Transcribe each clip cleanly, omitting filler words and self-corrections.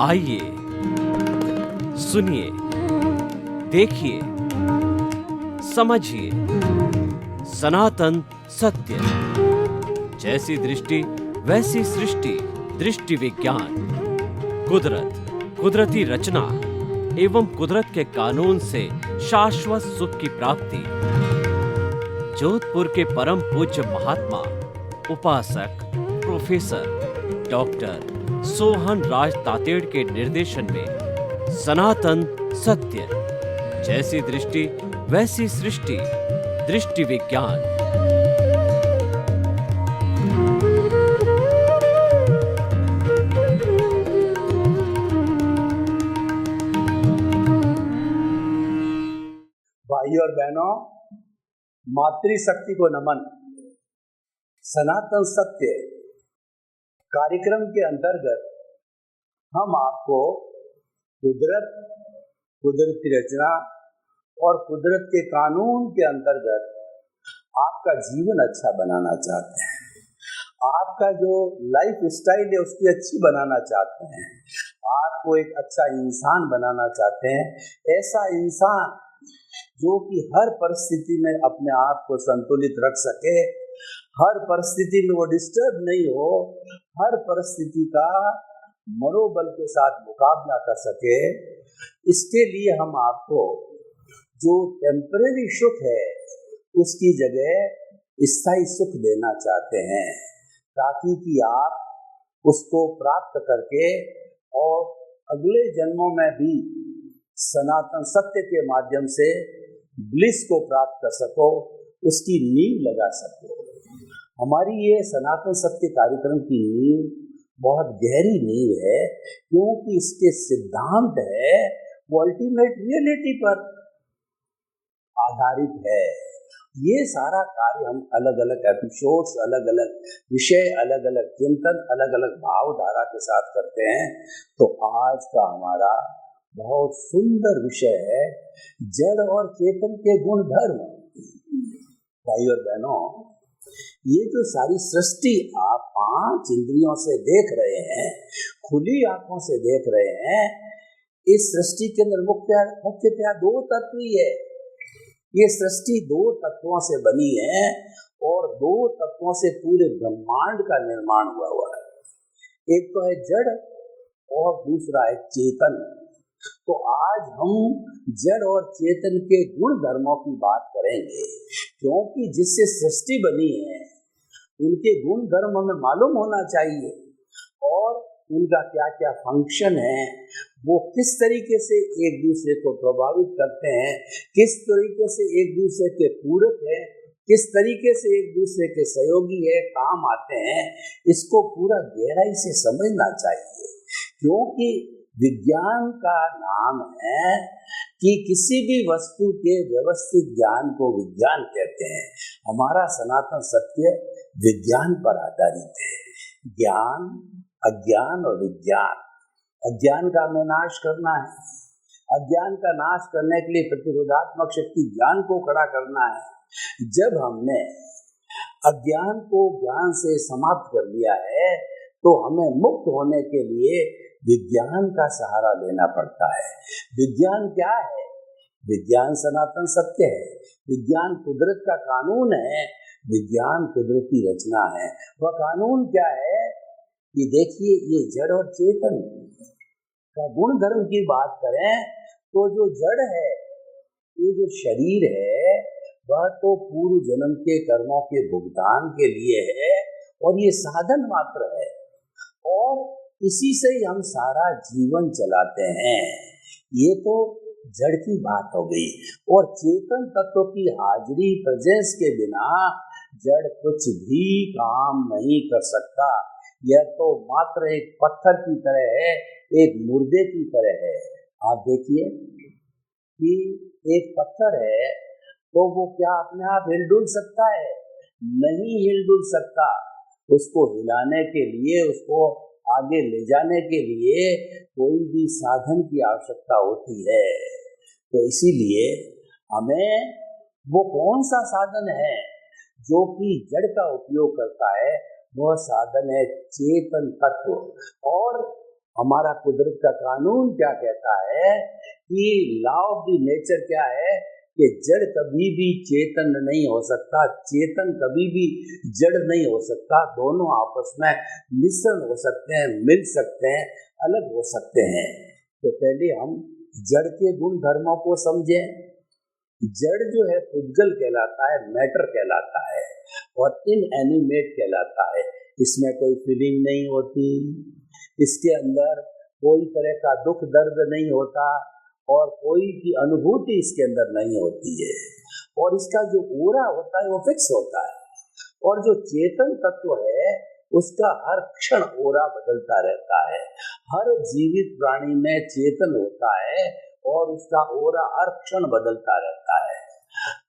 आइए, सुनिए, देखिए, समझिए सनातन सत्य। जैसी दृष्टि वैसी सृष्टि, दृष्टि विज्ञान। कुदरत, कुदरती रचना एवं कुदरत के कानून से शाश्वत सुख की प्राप्ति। जोधपुर के परम पूज्य महात्मा उपासक प्रोफेसर डॉक्टर सोहन राज तातेड़ के निर्देशन में सनातन सत्य। जैसी दृष्टि वैसी सृष्टि, दृष्टि विज्ञान। भाइयों और बहनों, मातृशक्ति को नमन। सनातन सत्य कार्यक्रम के अंतर्गत हम आपको कुदरत, कुदरती रचना और कुदरत के कानून के अंतर्गत आपका जीवन अच्छा बनाना चाहते हैं। आपका जो लाइफ स्टाइल है उसकी अच्छी बनाना चाहते हैं। आपको एक अच्छा इंसान बनाना चाहते हैं। ऐसा इंसान जो कि हर परिस्थिति में अपने आप को संतुलित रख सके, हर परिस्थिति में वो डिस्टर्ब नहीं हो, हर परिस्थिति का मनोबल के साथ मुकाबला कर सके। इसके लिए हम आपको जो टेम्परेरी सुख है उसकी जगह स्थायी सुख देना चाहते हैं, ताकि कि आप उसको प्राप्त करके और अगले जन्मों में भी सनातन सत्य के माध्यम से ब्लिस को प्राप्त कर सको, उसकी नींव लगा सको। हमारी ये सनातन सत्य कार्यक्रम की नींव बहुत गहरी नींव है, क्योंकि इसके सिद्धांत है वो अल्टीमेट रियलिटी पर आधारित है। ये सारा कार्य हम अलग अलग एपिसोड्स, अलग अलग विषय, अलग अलग चिंतन, अलग अलग भावधारा के साथ करते हैं। तो आज का हमारा बहुत सुंदर विषय है जड़ और चेतन के गुण धर्म। भाइयों और बहनों, ये जो सारी सृष्टि आप 5 इंद्रियों से देख रहे हैं, खुली आंखों से देख रहे हैं, इस सृष्टि के अंदर मुख्यतः 2 तत्व ही है। ये सृष्टि 2 तत्वों से बनी है और 2 तत्वों से पूरे ब्रह्मांड का निर्माण हुआ है। एक तो है जड़ और दूसरा है चेतन। तो आज हम जड़ और चेतन के गुण धर्मों की बात करेंगे, क्योंकि जिससे सृष्टि बनी है उनके गुण धर्म हमें मालूम होना चाहिए और उनका क्या क्या फंक्शन है, वो किस तरीके से एक दूसरे को प्रभावित करते हैं, किस तरीके से एक दूसरे के पूरक है, किस तरीके से एक दूसरे के सहयोगी है, काम आते हैं। इसको पूरा गहराई से समझना चाहिए, क्योंकि विज्ञान का नाम है कि किसी भी वस्तु के व्यवस्थित ज्ञान को विज्ञान कहते हैं। हमारा सनातन सत्य विज्ञान पर आधारित है। ज्ञान, अज्ञान और विज्ञान। अज्ञान का हमें नाश करना है। अज्ञान का नाश करने के लिए प्रतिरोधात्मक शक्ति ज्ञान को खड़ा करना है। जब हमने अज्ञान को ज्ञान से समाप्त कर दिया है तो हमें मुक्त होने के लिए विज्ञान का सहारा लेना पड़ता है। विज्ञान क्या है? विज्ञान सनातन सत्य है। विज्ञान कुदरत का कानून है। विज्ञान कुदरती रचना है। वह कानून क्या है कि देखिए, ये जड़ और चेतन का गुण धर्म की बात करें तो जो जड़ है, ये जो शरीर है, वह तो पूर्व जन्म के कर्मों के भुगतान के लिए है और ये साधन मात्र है और इसी से ही हम सारा जीवन चलाते हैं। ये तो जड़ की बात हो गई। और चेतन तत्व की हाजिरी, प्रेजेंस के बिना जड़ कुछ भी काम नहीं कर सकता। यह तो मात्र एक पत्थर की तरह है, एक मुर्दे की तरह है। आप देखिए कि एक पत्थर है तो वो क्या अपने आप हिलडुल सकता है? नहीं हिलडुल सकता। उसको हिलाने के लिए, उसको आगे ले जाने के लिए कोई भी साधन की आवश्यकता होती है। तो इसीलिए हमें वो कौन सा साधन है जो कि जड़ का उपयोग करता है? वह साधन है चेतन तत्व। और हमारा कुदरत का कानून क्या कहता है कि लॉ ऑफ द नेचर क्या है कि जड़ कभी भी चेतन नहीं हो सकता, चेतन कभी भी जड़ नहीं हो सकता। दोनों आपस में मिश्रण हो सकते हैं, मिल सकते हैं, अलग हो सकते हैं। तो पहले हम जड़ के गुण धर्मों को समझें। जड़ जो है पुद्गल कहलाता है, मैटर कहलाता है और इनएनिमेट कहलाता है। इसमें कोई फीलिंग नहीं होती, इसके अंदर कोई तरह का दुख दर्द नहीं होता और कोई भी अनुभूति इसके अंदर नहीं होती है। और इसका जो ओरा होता है वो फिक्स होता है। और जो चेतन तत्व है उसका हर क्षण ओरा बदलता रहता है। हर जीवित प्राणी में चेतन होता है और उसका ओरा हर क्षण बदलता रहता है।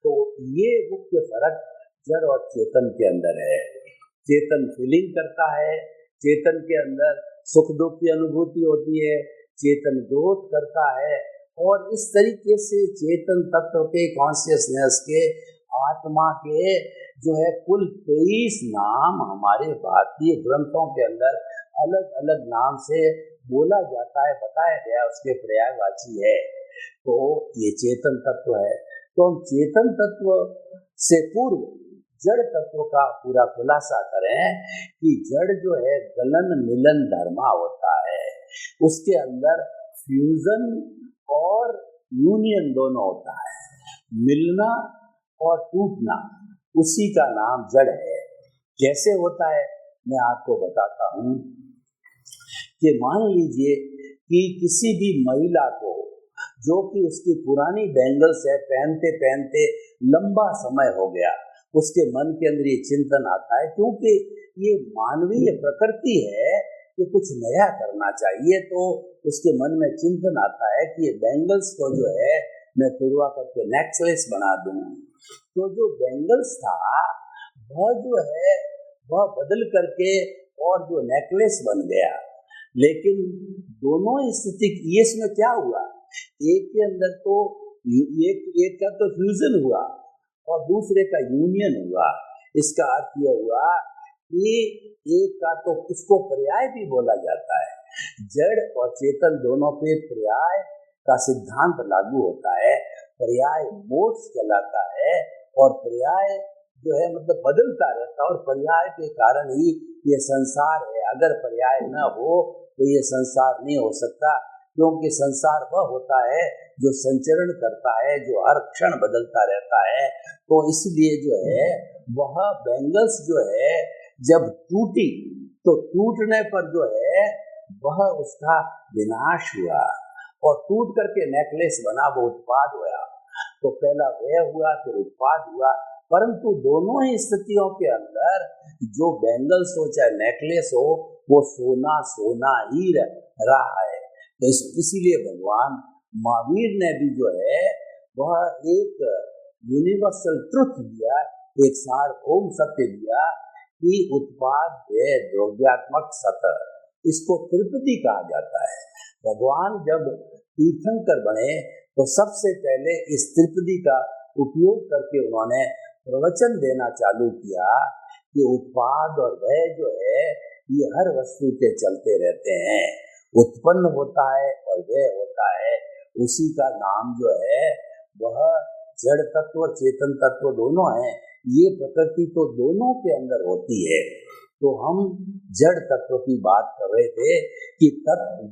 तो ये मुख्य फर्क जड़ और चेतन के अंदर है। चेतन फीलिंग करता है, चेतन के अंदर सुख दुख की अनुभूति होती है, चेतन ग्रोथ करता है। और इस तरीके से चेतन तत्व के कॉन्शियसनेस के आत्मा के जो है कुल 23 नाम हमारे भारतीय ग्रंथों के अंदर अलग अलग नाम से बोला जाता है, बताया गया, उसके पर्यायवाची है। तो ये चेतन तत्व है। तो हम चेतन तत्व से पूर्व जड़ तत्व का पूरा खुलासा करें कि जड़ जो है गलन मिलन धर्मा होता है। उसके अंदर फ्यूजन और यूनियन दोनों होता है, मिलना और टूटना, उसी का नाम जड़ है। कैसे होता है मैं आपको बताता हूँ कि मान लीजिए कि किसी भी महिला को जो कि उसकी पुरानी बैंगल्स है पहनते पहनते लंबा समय हो गया, उसके मन के अंदर ये चिंतन आता है, क्योंकि ये मानवीय प्रकृति है कि कुछ नया करना चाहिए। तो उसके मन में चिंतन आता है कि ये बैंगल्स को जो है मैं पुरवा करके नेकलेस बना दूं। तो जो बैंगल्स था वह जो है वह बदल करके और जो नेकलेस बन गया। लेकिन दोनों स्थिति ये इसमें क्या हुआ, एक के अंदर तो एक का तो फ्यूजन हुआ और दूसरे का यूनियन हुआ। इसका अर्थ यह हुआ कि एक का तो उसको पर्याय भी बोला जाता है। जड़ और चेतन दोनों पे पर्याय का सिद्धांत लागू होता है। पर्याय मोक्ष कहलाता है और पर्याय जो है मतलब बदलता रहता है और पर्याय के कारण ही ये संसार है। अगर पर्याय न हो तो ये संसार नहीं हो सकता, क्योंकि संसार वह होता है जो संचरण करता है, जो हर क्षण बदलता रहता है। तो इसलिए जो है वह बैंगल्स जो है जब टूटी तो टूटने पर जो है वह उसका विनाश हुआ और टूट करके नेकलेस बना, वो उत्पाद हुआ। तो पहला व्यय हुआ फिर उत्पाद हुआ। परंतु दोनों ही स्थितियों के अंदर जो बैंगल्स हो चाहे नेकलेस हो वो सोना सोना ही रहा है। तो इसीलिए भगवान महावीर ने भी जो है वह एक यूनिवर्सल ट्रुथ दिया, एक सार्वभौम सत्य दिया कि उत्पाद व्यय द्रव्यात्मक सत, इसको त्रिपदी कहा जाता है। भगवान जब तीर्थंकर बने तो सबसे पहले इस त्रिपदी का उपयोग करके उन्होंने प्रवचन देना चालू किया कि उत्पाद और व्यय जो है ये हर वस्तु के चलते रहते हैं, उत्पन्न होता है और व्यय होता है। उसी का नाम जो है वह जड़ तत्व चेतन तत्व दोनों है। ये प्रकृति तो दोनों के अंदर होती है। तो हम जड़ तत्व की बात कर रहे थे कि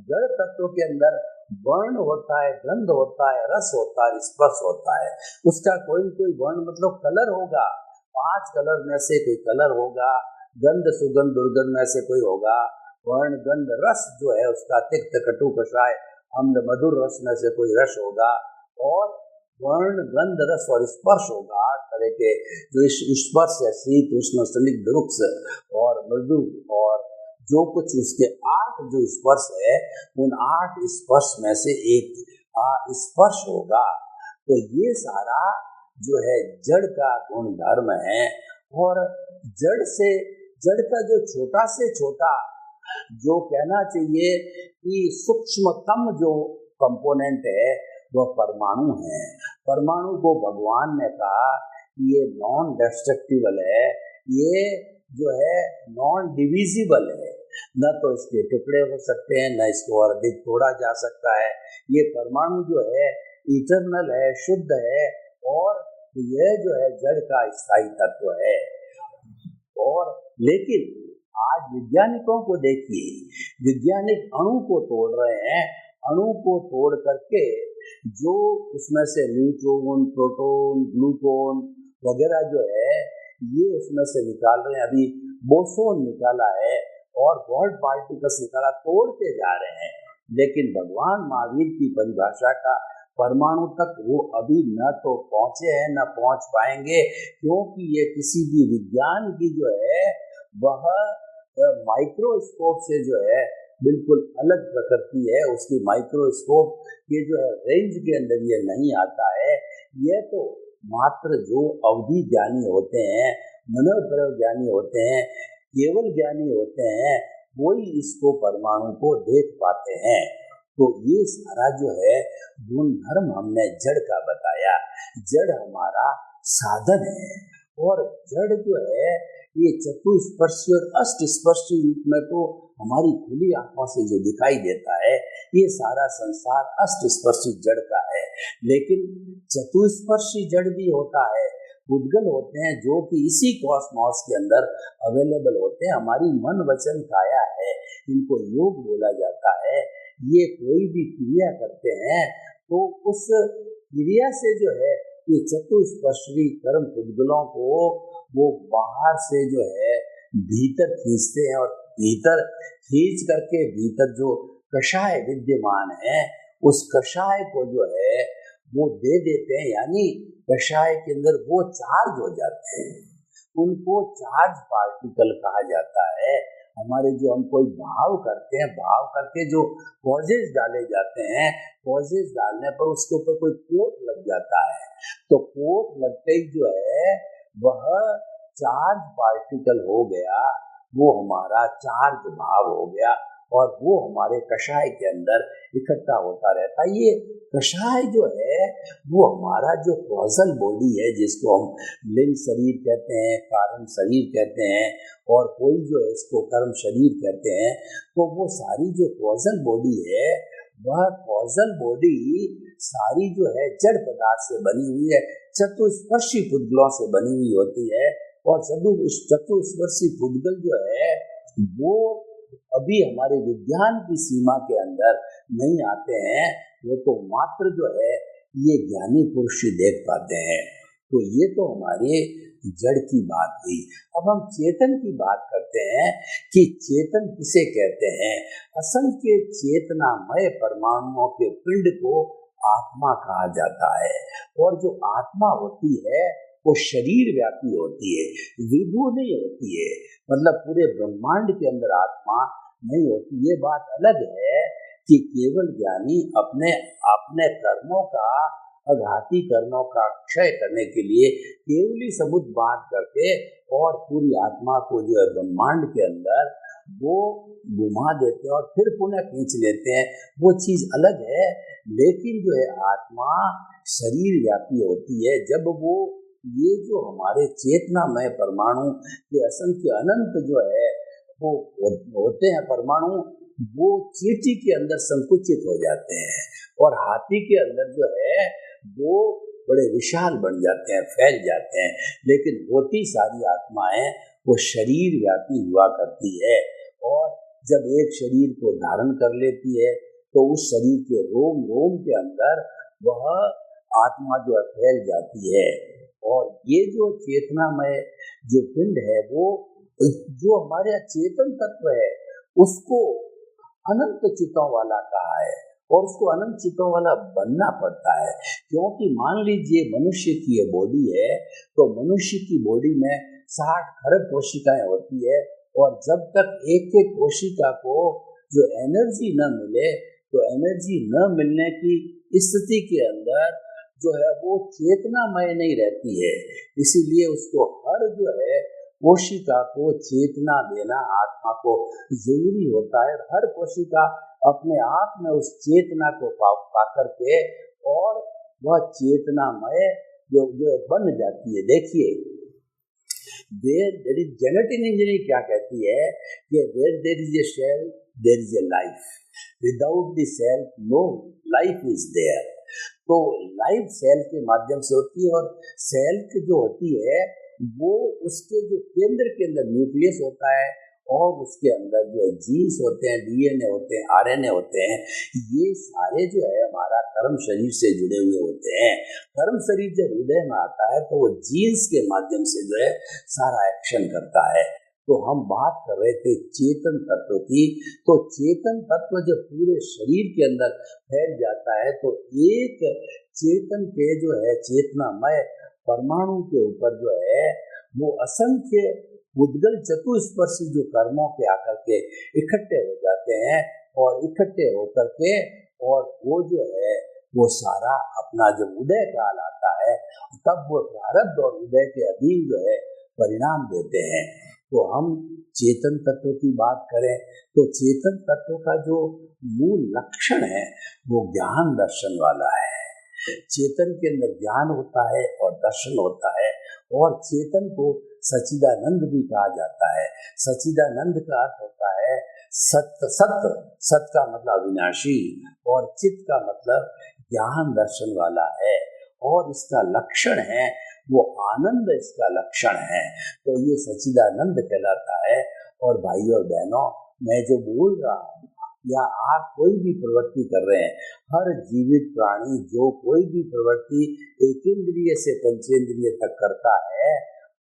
जड़ तत्व के अंदर वर्ण होता है, गंध होता है, रस होता है, स्पर्श होता है। उसका कोई कोई वर्ण मतलब कलर होगा, 5 कलर में से कोई कलर होगा, गंध सुगंध दुर्गंध में से कोई होगा, वर्ण गंध रस जो है उसका तिक्त कटु कषाय अम्ल मधुर रस में से कोई रस होगा, और वर्ण गंध रस और स्पर्श होगा। 8 तरह के जो स्पर्श है, शीत उष्ण स्निग्ध रुक्ष और मृदु, और जो कुछ उसके 8 जो स्पर्श है उन 8 स्पर्श में से एक स्पर्श होगा। तो ये सारा जो है जड़ का गुण धर्म है। और जड़ का जो छोटा से छोटा जो कहना चाहिए कि सूक्ष्मतम जो कंपोनेंट है वह परमाणु है। परमाणु को भगवान ने कहा कि ये नॉन डिस्ट्रक्टिबल है, ये जो है नॉन डिविजिबल है। न तो इसके टुकड़े हो सकते हैं, न इसको और अधिक तोड़ा जा सकता है। ये परमाणु जो है इटरनल है, शुद्ध है, और यह जो है जड़ का स्थायी तत्व है। और लेकिन आज वैज्ञानिकों को देखिए, वैज्ञानिक अणु को तोड़ रहे हैं, अणु को तोड़ करके जो उसमें से न्यूट्रॉन, प्रोटॉन, ग्लूकोन वगैरह जो है ये उसमें से निकाल रहे हैं। अभी बोसोन निकाला है और गॉड पार्टिकल्स निकाला, तोड़ते जा रहे हैं। लेकिन भगवान महावीर की परिभाषा का परमाणु तक वो अभी न तो पहुंचे हैं, न पहुंच पाएंगे, क्योंकि ये किसी भी विज्ञान की जो है वह माइक्रोस्कोप से जो है बिल्कुल अलग प्रकृति है। उसकी माइक्रोस्कोप ये जो है रेंज के अंदर ये नहीं आता है। ये तो मात्र जो अवधि ज्ञानी होते हैं, मनोप्रयोग ज्ञानी होते हैं, केवल ज्ञानी होते हैं, वही इसको परमाणु को देख पाते हैं। तो ये सारा जो है गुण धर्म हमने जड़ का बताया। जड़ हमारा साधन है, और जड़ जो है ये चतुस्पर्शी और अष्टस्पर्शी रूप में तो हमारी खुली आंखों से जो दिखाई देता है, ये सारा संसार अष्टस्पर्शी जड़ का है। लेकिन चतुस्पर्शी जड़ भी होता है, उद्गल होते हैं जो कि इसी कॉस्मॉस के अंदर अवेलेबल होते हैं। हमारी मन वचन काया है, इनको योग बोला जाता है। ये कोई भी क्रिया करते हैं तो उस क्रिया से जो है ये चतुस्पर्शी कर्म उद्गलों को वो बाहर से जो है भीतर खींचते हैं, और भीतर खींच करके भीतर जो कषाय विद्यमान है उस कषाय को जो है वो दे देते हैं। यानी कषाय के अंदर वो चार्ज हो जाते हैं, उनको चार्ज पार्टिकल कहा जाता है। हमारे जो हम कोई भाव करते हैं, भाव करके जो पॉजेस डाले जाते हैं, पॉजेस डालने पर उसके ऊपर कोई कोट लग जाता है, तो कोट लगते ही जो है वह चार्ज पार्टिकल हो गया, वो हमारा चार्ज भाव हो गया, और वो हमारे कषाय के अंदर इकट्ठा होता रहता है। ये कषाय जो है वो हमारा जो कॉजल बॉडी है, जिसको हम लिंग शरीर कहते हैं, कारण शरीर कहते हैं, और कोई जो है इसको कर्म शरीर कहते हैं। तो वो सारी जो कॉजल बॉडी है, वह कॉजल बॉडी सारी जो है जड़ पदार्थ से बनी हुई है, चतुस्पर्शी पुद्गलों से बनी हुई होती है। और चतुस्पर्शी पुद्गल जो है वो अभी हमारे विज्ञान की सीमा के अंदर नहीं आते हैं, वो तो मात्र जो है ये ज्ञानी पुरुष ही देख पाते हैं। तो ये तो हमारे जड़ की बात हुई। अब हम चेतन की बात करते हैं कि चेतन किसे कहते हैं। असंख्य चेतनामय परमाणुओं के पिंड को आत्मा कहा जाता है, और जो आत्मा होती है वो शरीर व्यापी होती है, विभू नहीं होती है। मतलब पूरे ब्रह्मांड के अंदर आत्मा नहीं होती। ये बात अलग है कि केवल ज्ञानी अपने अपने कर्मों का, अघाती कर्मों का क्षय करने के लिए केवली सबूत बात करके और पूरी आत्मा को जो है ब्रह्मांड के अंदर वो घुमा देते हैं और फिर पुनः खींच लेते हैं, वो चीज अलग है। लेकिन जो है आत्मा शरीर व्यापी होती है। जब वो ये जो हमारे चेतनामय परमाणु के असंख्य अनंत जो है वो होते हैं परमाणु, वो चींटी के अंदर संकुचित हो जाते हैं, और हाथी के अंदर जो है वो बड़े विशाल बन जाते हैं, फैल जाते हैं। लेकिन होती सारी आत्माएं वो शरीर व्यापी हुआ करती है, और जब एक शरीर को धारण कर लेती है तो उस शरीर के रोम रोम के अंदर वह आत्मा जो है फैल जाती है। और ये जो चेतनामय जो पिंड है, वो जो हमारे चेतन तत्व है उसको अनंत चितों वाला कहा है, और उसको अनंत चितों वाला बनना पड़ता है। क्योंकि मान लीजिए मनुष्य की ये बॉडी है, तो मनुष्य की बॉडी में 60 खरब कोशिकाएं होती है, और जब तक एक एक कोशिका को जो एनर्जी न मिले, तो एनर्जी न मिलने की स्थिति के अंदर जो है वो चेतनामय नहीं रहती है। इसीलिए उसको हर जो है कोशिका को चेतना देना आत्मा को जरूरी होता है। हर कोशिका अपने आप में उस चेतना को पा करके और वह चेतनामय जो बन जाती है। देखिए देयर इज जेनेटिक इंजीनियरिंग क्या कहती है कि where there is a cell there is a life, without the cell no life is there. तो लाइफ सेल के माध्यम से होती है, और सेल की जो होती है वो उसके जो केंद्र के अंदर न्यूक्लियस होता है, और उसके अंदर जो है जीन्स होते हैं, डीएनए होते हैं, आरएनए होते हैं। ये सारे जो है हमारा कर्म शरीर से जुड़े हुए होते हैं। कर्म शरीर जब हृदय में आता है तो वो जीन्स के माध्यम से जो है सारा एक्शन करता है। तो हम बात कर रहे थे चेतन तत्व की, तो चेतन तत्व जब पूरे शरीर के अंदर फैल जाता है तो एक चेतन के जो है चेतनामय परमाणु के ऊपर जो है वो असंख्य उद्गल चतुस्पर्शी जो कर्मों के आकर के इकट्ठे हो जाते हैं, और इकट्ठे होकर के और वो जो है वो सारा अपना जब उदय काल आता है तब वो प्रारब्ध और उदय के अधीन जो है परिणाम देते हैं। तो हम चेतन तत्व की बात करें तो चेतन तत्व का जो मूल लक्षण है वो ज्ञान दर्शन वाला है। चेतन के अंदर ज्ञान होता है और दर्शन होता है, और चेतन को सच्चिदानंद भी कहा जाता है। सच्चिदानंद का अर्थ होता है सत्य, सत्य सत्य का मतलब अविनाशी, और चित्त का मतलब ज्ञान दर्शन वाला है, और इसका लक्षण है वो आनंद, इसका लक्षण है। तो ये सच्चिदानंद कहलाता है। और भाइयों और बहनों, मैं जो बोल रहा हूँ या आप कोई भी प्रवृत्ति कर रहे हैं, हर जीवित प्राणी जो कोई भी प्रवृत्ति एक इंद्रिय से पंचेंद्रिय तक करता है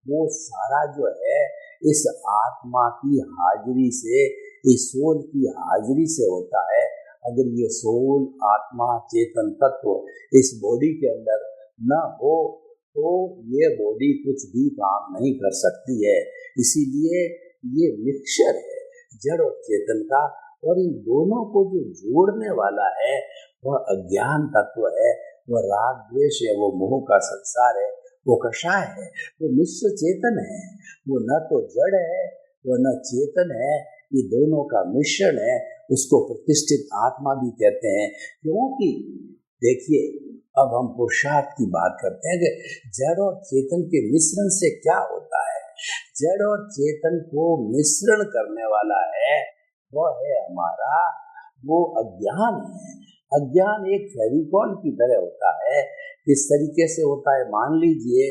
वो सारा जो है इस आत्मा की हाजिरी से, इस सोल की हाजिरी से होता है। अगर ये सोल, आत्मा, चेतन तत्व इस बॉडी के अंदर न हो तो ये बॉडी कुछ भी काम नहीं कर सकती है। इसीलिए ये मिक्सचर है जड़ और चेतन का, और इन दोनों को जो जोड़ने वाला है वह अज्ञान तत्व है, वह राग द्वेष है, वो मोह का संसार है, वो कषाय है, वो मिश्र चेतन है। वो न तो जड़ है वो न चेतन है, ये दोनों का मिश्रण है। उसको प्रतिष्ठित आत्मा भी कहते हैं। क्योंकि देखिए, अब हम पुरुषार्थ की बात करते हैं कि जड़ और चेतन के मिश्रण से क्या होता है। जड़ और चेतन को मिश्रण करने वाला है वो है हमारा वो अज्ञान है। अज्ञान एक फेविकॉल की तरह होता है। इस तरीके से होता है, मान लीजिए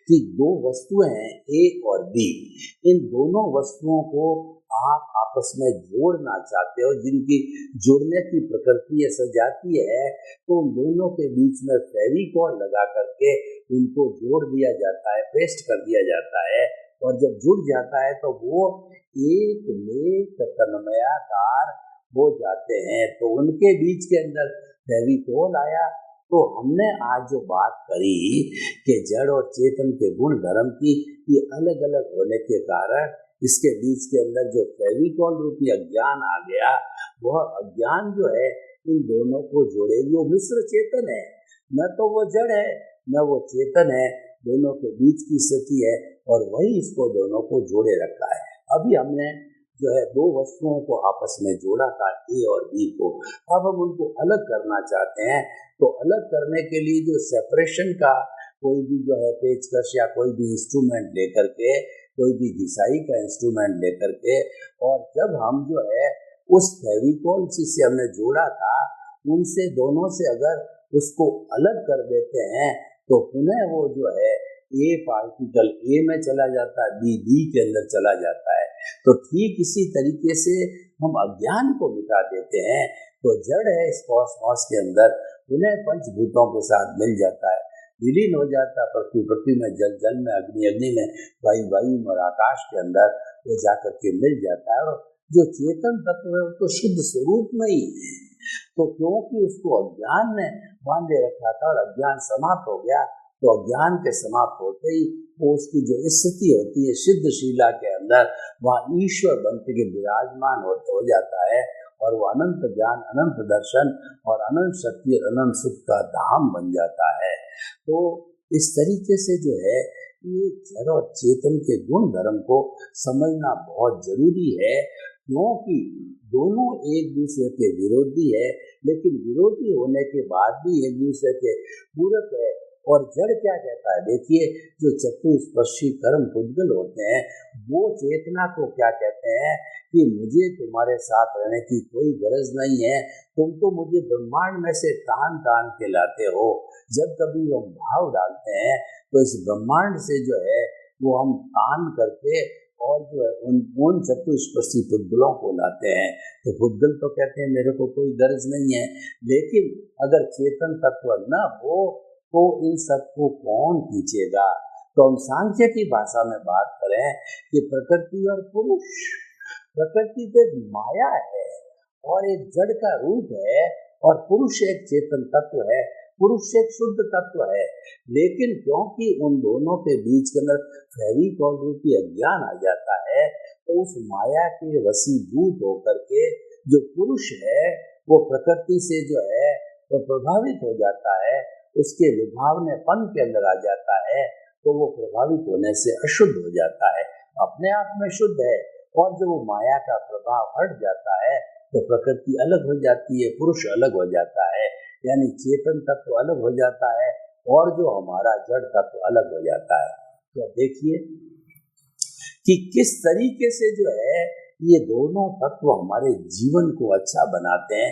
कि दो वस्तुएं हैं ए और बी, इन दोनों वस्तुओं को आप आपस में जोड़ना चाहते हो, जिनकी जुड़ने की प्रकृति ऐसा जाती है, तो उन दोनों के बीच में फेविकॉल लगा करके उनको जोड़ दिया जाता है, पेस्ट कर दिया जाता है, और जब जुड़ जाता है तो वो एक में तन्मयाकार हो जाते हैं। तो उनके बीच के अंदर फेविकॉल आया। तो हमने आज जो बात करी कि जड़ और चेतन के गुण धर्म की ये अलग अलग होने के कारण इसके बीच के अंदर जो फेविकॉल रूपी अज्ञान आ गया, वह अज्ञान जो है इन दोनों को जोड़े वो मिश्र चेतन है। न तो वो जड़ है न वो चेतन है, दोनों के बीच की स्थिति है, और वही इसको दोनों को जोड़े रखा है। अभी हमने जो है दो वस्तुओं को आपस में जोड़ा था, ए और बी को। अब हम उनको अलग करना चाहते हैं, तो अलग करने के लिए जो सेपरेशन का कोई भी जो है पेचकश या कोई भी इंस्ट्रूमेंट लेकर के, कोई भी घिसाई का इंस्ट्रूमेंट लेकर के, और जब हम जो है उस फेविकॉल से हमने जोड़ा था, उनसे दोनों से अगर उसको अलग कर देते हैं तो पुनः वो जो है ए पार्टिकल ए में चला जाता है, बी बी के अंदर चला जाता है। तो ठीक इसी तरीके से हम अज्ञान को मिटा देते हैं, तो जड़ है इस कॉस्मोस के अंदर पुनः पंचभूतों के साथ मिल जाता है, विलीन हो जाता है। पृथ्वी पृथ्वी में, जल जल में, अग्नि अग्नि में, वायु वायु में, और आकाश के अंदर वो जाकर के मिल जाता है। और जो चेतन तत्व है उसको शुद्ध स्वरूप में ही है। तो क्योंकि उसको अज्ञान ने बांधे रखा था और अज्ञान समाप्त हो गया, तो अज्ञान के समाप्त होते ही वो उसकी जो स्थिति होती है सिद्ध शीला के अंदर, वहाँ ईश्वर बनते के विराजमान हो जाता है, और वो अनंत ज्ञान, अनंत दर्शन और अनंत शक्ति और अनंत सुख का धाम बन जाता है। तो इस तरीके से जो है ये जड़ और चेतन के गुण धर्म को समझना बहुत जरूरी है, क्योंकि दोनों एक दूसरे के विरोधी है, लेकिन विरोधी होने के बाद भी एक दूसरे के पूरक है। और जड़ क्या कहता है? देखिए, जो चतुस्पर्शी कर्म पुद्गल होते हैं वो चेतना को क्या कहते हैं कि मुझे तुम्हारे साथ रहने की कोई गरज नहीं है, तुम तो मुझे ब्रह्मांड में से तान तान के लाते हो। जब कभी हम भाव डालते हैं तो इस ब्रह्मांड से जो है वो हम तान करके और जो है उन चतुस्पर्शी पुद्गलों को लाते हैं। तो पुद्गल तो कहते हैं मेरे को कोई गरज नहीं है, लेकिन अगर चेतन तत्व न हो तो इन सबको कौन खींचेगा? तो हम सांख्य की भाषा में बात करें कि प्रकृति और पुरुष, प्रकृति तो एक माया है और एक जड़ का रूप है, और पुरुष एक चेतन तत्व है, पुरुष एक शुद्ध तत्व है। लेकिन क्योंकि उन दोनों के बीच के अंदर फेविकॉल रूपी अज्ञान आ जाता है, तो उस माया के वशीभूत होकर के जो पुरुष है वो प्रकृति से जो है वो प्रभावित हो जाता है, उसके लुभावनेपन के अंदर आ जाता है, तो वो प्रभावित होने से अशुद्ध हो जाता है। अपने आप में शुद्ध है, और जब वो माया का प्रभाव हट जाता है तो प्रकृति अलग हो जाती है, पुरुष अलग हो जाता है, यानी चेतन तत्व अलग हो जाता है और जो हमारा जड़ तत्व अलग हो जाता है। तो देखिए कि किस तरीके से जो है ये दोनों तत्व हमारे जीवन को अच्छा बनाते हैं।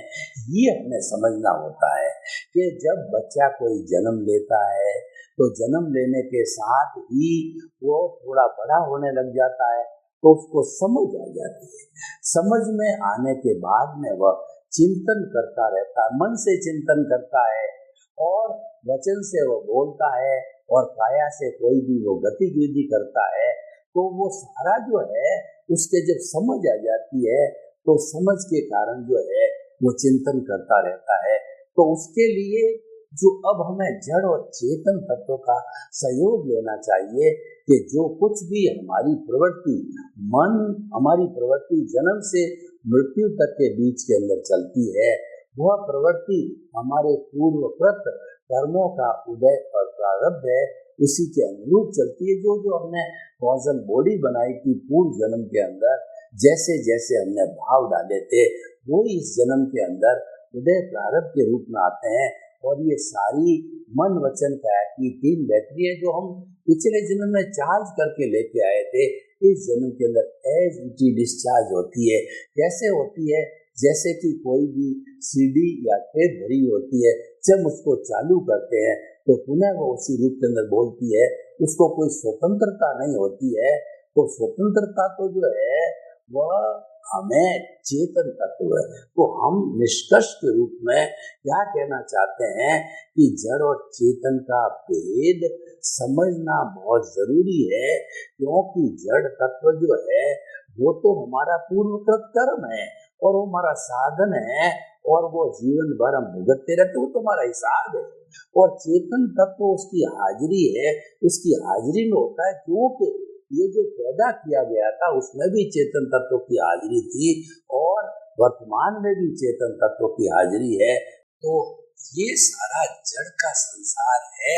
ये हमें समझना होता है कि जब बच्चा कोई जन्म लेता है तो जन्म लेने के साथ ही वो थोड़ा बड़ा होने लग जाता है, तो उसको समझ आ जाती है। समझ में आने के बाद में वह चिंतन करता रहता है, मन से चिंतन करता है, और वचन से वो बोलता है, और काया से कोई भी वो गतिविधि करता है। तो वो सारा जो है उसके जब समझ आ जाती है तो समझ के कारण जो है वो चिंतन करता रहता है। तो उसके लिए जो अब हमें जड़ और चेतन तत्व का सहयोग लेना चाहिए कि जो कुछ भी हमारी प्रवृत्ति, मन, हमारी प्रवृत्ति जन्म से मृत्यु तक के बीच के अंदर चलती है, वह प्रवृत्ति हमारे पूर्वकृत कर्मों का उदय और प्रारब्ध है, उसी के अनुरूप चलती है। जो जो हमने कॉजल बॉडी बनाई थी पूर्व जन्म के अंदर, जैसे जैसे हमने भाव डाले थे वो इस जन्म के अंदर उदय प्रारब्ध के रूप में आते हैं। और ये सारी मन वचन काया की 3 बैटरी है जो हम पिछले जन्म में चार्ज करके लेके आए थे, इस जन्म के अंदर एज इट डिस्चार्ज होती है। कैसे होती है? जैसे कि कोई भी सीडी या टेप भरी होती है, जब उसको चालू करते हैं तो पुनः वो उसी रूप के अंदर बोलती है, उसको कोई स्वतंत्रता नहीं होती है। तो स्वतंत्रता तो जो है वह हमें चेतन तत्व है। तो हम निष्कर्ष के रूप में क्या कहना चाहते हैं कि जड़ और चेतन का भेद समझना बहुत जरूरी है, क्योंकि जड़ तत्व जो है वो तो हमारा पूर्वकृत कर्म है और वो हमारा साधन है, और वो जीवन भर हम भुगतते रहते, वो तो हमारा हिसाब है। और चेतन तत्व उसकी हाजिरी है, उसकी हाजिरी में होता है, क्योंकि ये जो पैदा किया गया था उसमें भी चेतन तत्व की हाजिरी थी और वर्तमान में भी चेतन तत्व की हाजिरी है। तो ये सारा जड़ का संसार है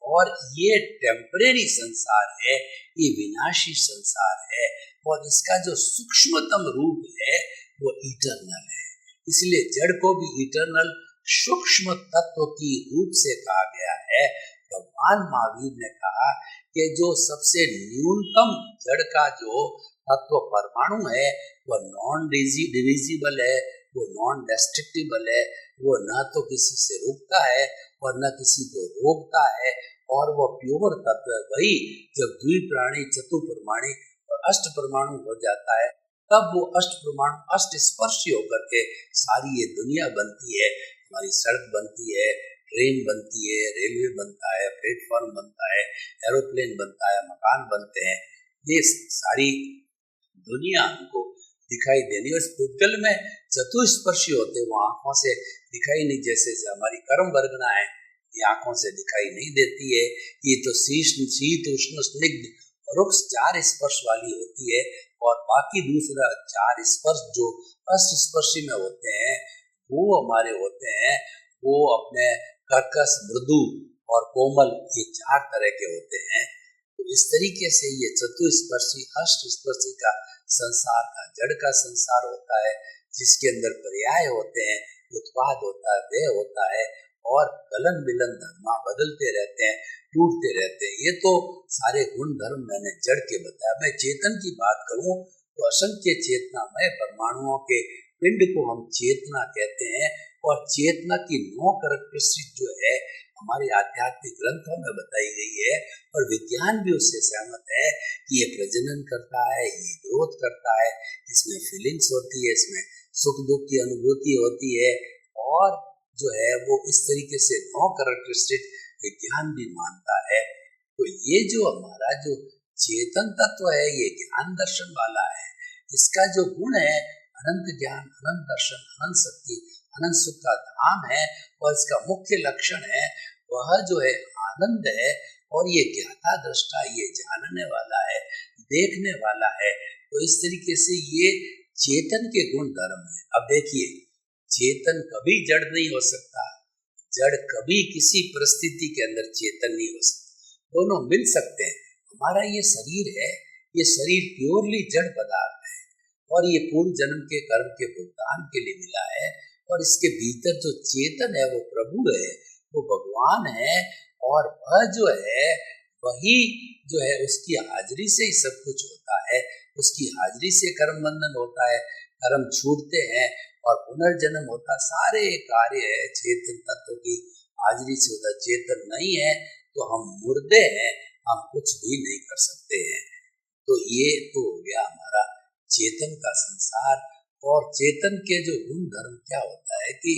और ये टेम्परेरी संसार है, ये विनाशी संसार है, और इसका जो सूक्ष्मतम रूप है वो इटरनल है। इसलिए जड़ को भी इटरनल सूक्ष्म तत्व की रूप से कहा गया है। भगवान महावीर ने कहा कि जो सबसे न्यूनतम जड़ का जो तत्व परमाणु है वह नॉन डिविजिबल है, वो नॉन डिस्ट्रक्टिबल है, वो न तो किसी से रुकता है और न किसी को रोकता है, और वो प्योर तत्व है। वही जब द्विप्राणी, चतुर्प्रमाणी और अष्ट परमाणु हो जाता है, तब वो अष्ट परमाणु अष्ट स्पर्शी होकर के सारी ये दुनिया बनती है। हमारी सड़क बनती है, ट्रेन बनती है, रेलवे बनता है, प्लेटफॉर्म बनता है, एरोप्लेन बनता है, मकान बनते हैं। ये सारी दुनिया हमको दिखाई देनी, उस पुद्गल में चतुस्पर्शी होते, वो आंखों से दिखाई नहीं। जैसे हमारी कर्म वर्गना है, ये आंखों से दिखाई नहीं देती है। ये तो शीत उष्ण स्निग्ध रुक्ष 4 स्पर्श वाली होती है, और बाकी दूसरा 4 स्पर्श जो अष्ट स्पर्शी में होते हैं वो हमारे होते हैं, वो अपने कर्कश, मृदु और कोमल, ये 4 तरह के होते हैं। तो इस तरीके से ये चतुस्पर्शी अष्ट स्पर्शी का संसार का जड़ का संसार होता है, जिसके अंदर पर्याय होते हैं, उत्पाद होता है, व्यय होता है, और कलन मिलन धर्मा बदलते रहते हैं, टूटते रहते हैं। ये तो सारे गुण धर्म मैंने जड़ के बताया। मैं चेतन की बात करूं तो असंख्य चेतनामय परमाणुओं के पिंड को हम चेतना कहते हैं। और चेतना की 9 कैरेक्टरिस्टिक जो है हमारे आध्यात्मिक ग्रंथों में बताई गई है, और विज्ञान भी उससे सहमत है कि ये प्रजनन करता है, ये ग्रोथ करता है, इसमें फीलिंग्स होती है, इसमें सुख दुख की अनुभूति होती है, और जो है वो इस तरीके से 9 कैरेक्टरिस्टिक विज्ञान भी मानता है। तो ये जो हमारा जो चेतन तत्व है ये ज्ञान दर्शन वाला है। इसका जो गुण है अनंत ज्ञान, अनंत दर्शन, अनंत शक्ति, अनंत सुख का धाम है, और इसका मुख्य लक्षण है वह जो है आनंद है। और ये ज्ञाता दृष्टा, ये जानने वाला है, देखने वाला है। तो इस तरीके से ये चेतन के गुण धर्म है। अब देखिए, चेतन कभी जड़ नहीं हो सकता, जड़ कभी किसी परिस्थिति के अंदर चेतन नहीं हो सकता, दोनों मिल सकते हैं। हमारा ये शरीर है, ये शरीर प्योरली जड़ पदार्थ है, और ये पूर्व जन्म के कर्म के भुगतान के लिए मिला है। और इसके भीतर जो चेतन है वो प्रभु है, वो भगवान है, और वह जो है वही जो है उसकी हाजिरी से ही सब कुछ होता है। उसकी हाजिरी से कर्म बंधन होता है, कर्म छूटते हैं और पुनर्जन्म होता। सारे कार्य है चेतन तत्व की हाजिरी से होता। चेतन नहीं है तो हम मुर्दे हैं, हम कुछ भी नहीं कर सकते हैं। तो ये तो हो गया हमारा चेतन का संसार। और चेतन के जो गुण धर्म क्या होता है कि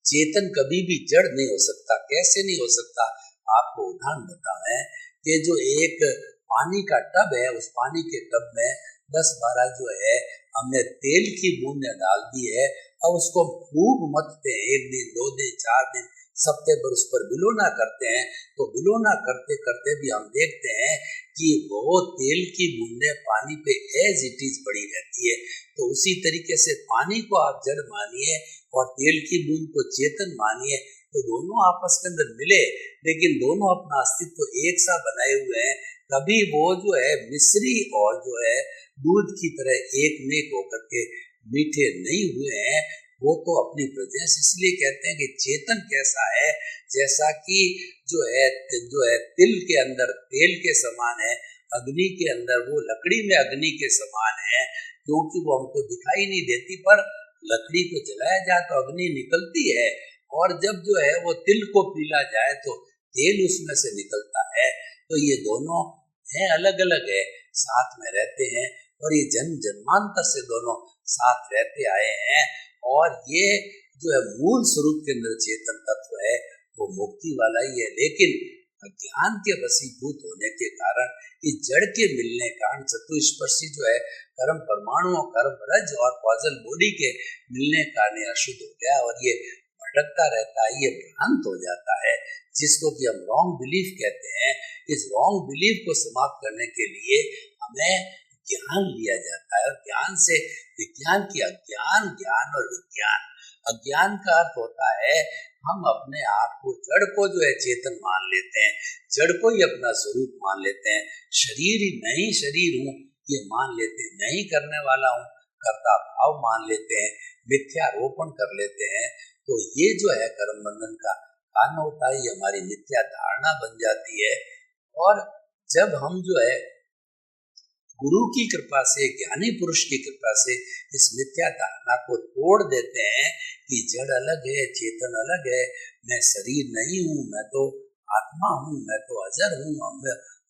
चेतन कभी भी जड़ नहीं हो सकता। कैसे नहीं हो सकता, आपको उदाहरण बताएं कि जो एक पानी का टब है, उस पानी के टब में 10-12 जो है हमने तेल की बूंदें डाल दी है। अब उसको खूब मथते हैं, 1 दिन 2 दिन 4 दिन सप्ते भर उस पर विलोना करते हैं। तो विलोना करते करते भी हम देखते हैं कि वो तेल की बूंदें पानी पे एज इट इज पड़ी रहती है। तो उसी तरीके से पानी को आप जड़ मानिए और तेल की बूंद को चेतन मानिए, तो दोनों आपस के अंदर मिले, लेकिन दोनों अपना अस्तित्व एक सा बनाए हुए हैं। कभी वो जो है मिश्री और जो है दूध की तरह एक नेक होकर के मीठे नहीं हुए हैं। वो तो अपनी प्रदेश, इसलिए कहते हैं कि चेतन कैसा है, जैसा कि जो है तिल के अंदर तेल के समान है, अग्नि के अंदर वो लकड़ी में अग्नि के समान है, क्योंकि वो हमको दिखाई नहीं देती, पर लकड़ी को जलाया जाए तो अग्नि निकलती है, और जब जो है वो तिल को पीला जाए तो तेल उसमें से निकलता है। तो ये दोनों हैं, अलग अलग है, साथ में रहते हैं, और ये जन्म जन्मांतर से दोनों साथ रहते आए हैं। और ये जो है मूल स्वरूप के अंदर चेतन तत्व है वो मुक्ति वाला ही है, लेकिन अज्ञान के वशीभूत होने के कारण, इस जड़ के मिलने कारण, चतुष्पर्शी जो है कर्म परमाणुओं, कर्म रज और कॉजल बॉडी के मिलने कारण अशुद्ध हो गया, और ये भटकता रहता है, ये भ्रांत हो जाता है, जिसको कि हम रॉन्ग बिलीफ कहते हैं। इस रॉन्ग बिलीफ को समाप्त करने के लिए हमें ज्ञान लिया जाता है, और ज्ञान से विज्ञान की अज्ञान, ज्ञान और विज्ञान। अज्ञान का अर्थ होता है हम अपने आप को, जड़ को जो है चेतन मान लेते हैं, जड़ को ही अपना स्वरूप मान लेते हैं, शरीर ही नहीं शरीर हूँ ये मान लेते हैं, नहीं करने वाला हूँ कर्ता भाव मान लेते हैं, मिथ्यारोपण कर लेते हैं। तो ये जो है कर्म बंधन का कारण होता है, ये हमारी मिथ्या धारणा बन जाती है। और जब हम जो है गुरु की कृपा से, ज्ञानी पुरुष की कृपा से इस मिथ्या धारणा को तोड़ देते हैं कि जड़ अलग है, चेतन अलग है, मैं शरीर नहीं हूँ, मैं तो आत्मा हूँ, मैं तो अजर हूँ,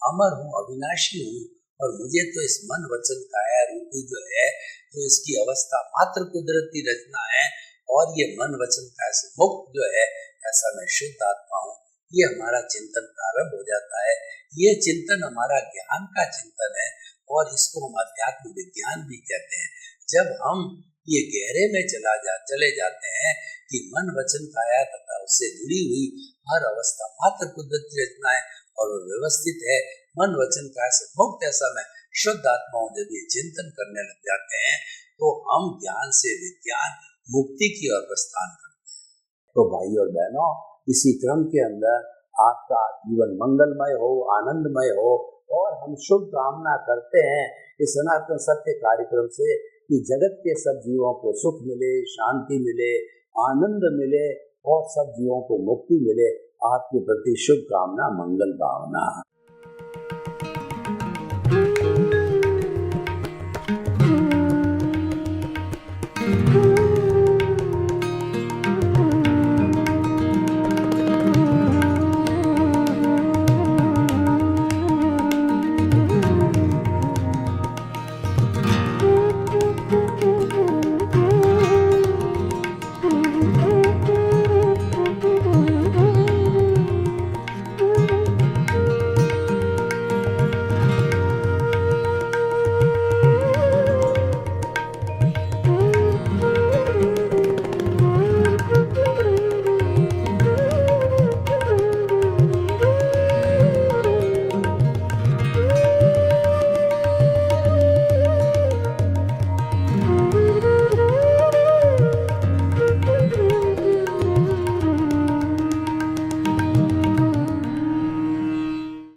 अमर हूँ, अविनाशी हूँ, और मुझे तो इस मन वचन काया रूपी जो है तो इसकी अवस्था मात्र कुदरती रचना है, और ये मन वचन काया से मुक्त जो है ऐसा मैं शुद्ध आत्मा हूँ। ये हमारा चिंतन प्रारंभ हो जाता है। ये चिंतन हमारा ज्ञान का चिंतन है, और इसको हम अध्यात्म विज्ञान भी कहते हैं। जब हम ये गहरे में चले जाते हैं कि मन वचन काया तथा उससे जुड़ी हुई हर अवस्था मात्र कुदरती रचना है और वो व्यवस्थित है, मन वचन काया से मुक्त ऐसा मैं शुद्ध आत्मा हूँ, जब ये चिंतन करने लग जाते हैं तो हम ज्ञान से विज्ञान मुक्ति की ओर प्रस्थान करते हैं। तो भाई और बहनों, इसी क्रम के अंदर आपका जीवन मंगलमय हो, आनंदमय हो, और हम शुभ कामना करते हैं इस सनातन सत्य कार्यक्रम से कि जगत के सब जीवों को सुख मिले, शांति मिले, आनंद मिले, और सब जीवों को मुक्ति मिले। आपके प्रति शुभकामना, मंगल भावना।